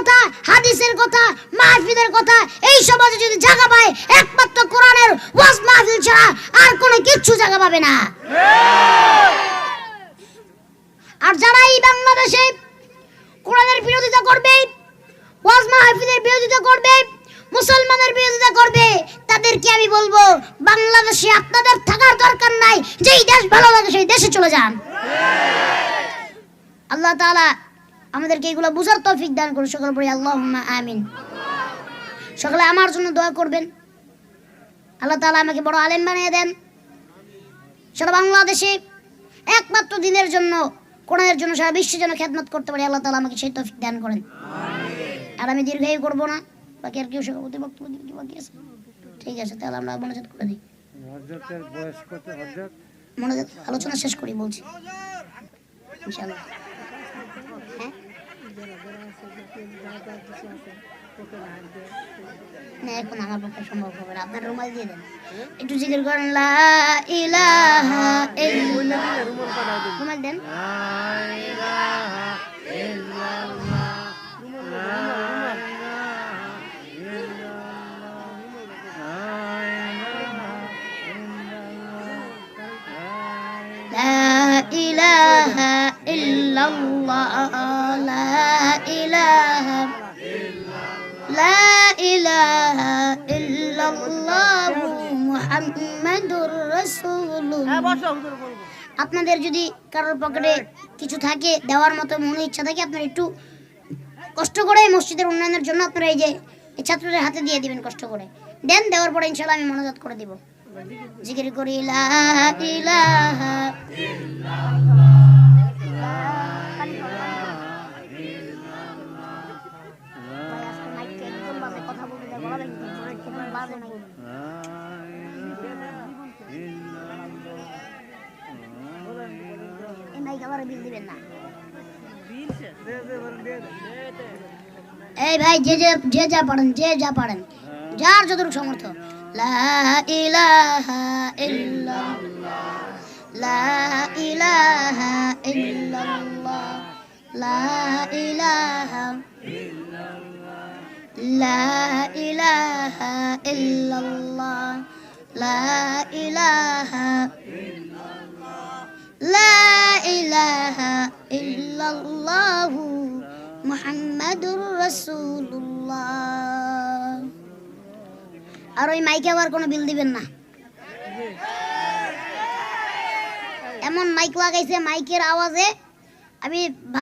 কথা, হাদিসের কথা, মাহফিলের কথা এই সমাজে যদি জায়গা পায় একমাত্র কোরআনের ওয়াজ মাহফিল ছাড়া আর কোনো কিচ্ছু জায়গা পাবে না। আর যারা এই বাংলাদেশে কোরআনের বিরোধিতা করবে, ওয়াজ মাহফিলের বিরোধিতা করবে, মুসলমানের বিরোধিতা করবে, তাদেরকে আমি বলবো বাংলাদেশে আপনাদের থাকার দরকার নাই। যেই দেশ ভালো লাগে সেই দেশে চলে যান। আল্লাহ তাআলা আমাদেরকে এগুলো বুঝার তৌফিক দান করুন। সকলে পড়ি আল্লাহুম্মা আমিন। সকলে আমার জন্য দোয়া করবেন। আল্লাহ তাআলা আমাকে বড় আলেম বানিয়ে দেন। সারা বাংলাদেশে একমাত্র দিনের জন্য, কোরআনের জন্য, সারা বিশ্বের জন্য খেদমত করতে পারি। আল্লাহ তাআলা আমাকে সেই তৌফিক দান করেন। আর আমি দীর্ঘায়ু করবো না। বাকি আর কেউ সভাপতি বক্তব্য দিবে কি বাকি আছে? ঠিক আছে, তাহলে আমরা মনোজাত করে দিই। মনোজাত আলোচনা শেষ করি বলছি ইনশাআল্লাহ। হ্যাঁ না, এখন আমার পক্ষে সম্ভব হবে না। আপনার রুমাল দিয়ে দেন, একটু জিকির করেন লা ইলাহা ইল্লাল্লাহ। রুমাল দেন। لا إله إلا الله لا إله لا إله إلا الله محمد رسول الله। আপনাদের যদি কারোর পকেটে কিছু থাকে দেওয়ার মতো মনে ইচ্ছা থাকে, আপনারা একটু কষ্ট করে মসজিদের উন্নয়নের জন্য আপনারা এই যে ছাত্রদের হাতে দিয়ে দিবেন, কষ্ট করে দেন। দেওয়ার পরে ইনশাআল্লাহ আমি মনোজাত করে দিব। জিকির করি লা ইলাহা এই ভাই যে যা পারেন, যে যা পারেন, যার যতটুকু সামর্থ্য। লা ইলাহা ইল্লাল্লাহ লা ইলাহা ইল্লাল্লাহ লা ইলাহা লা ইলাহা ইল্লাল্লাহ লা ইলাহা লা ইলাহা ইল্লাল্লাহ মুহাম্মাদুর রাসূলুল্লাহ। আর ওই মাইকে আবার কোনো বিল দিবেন না। এমন মাইক লাগাইছে, মাইকের আওয়াজে আমি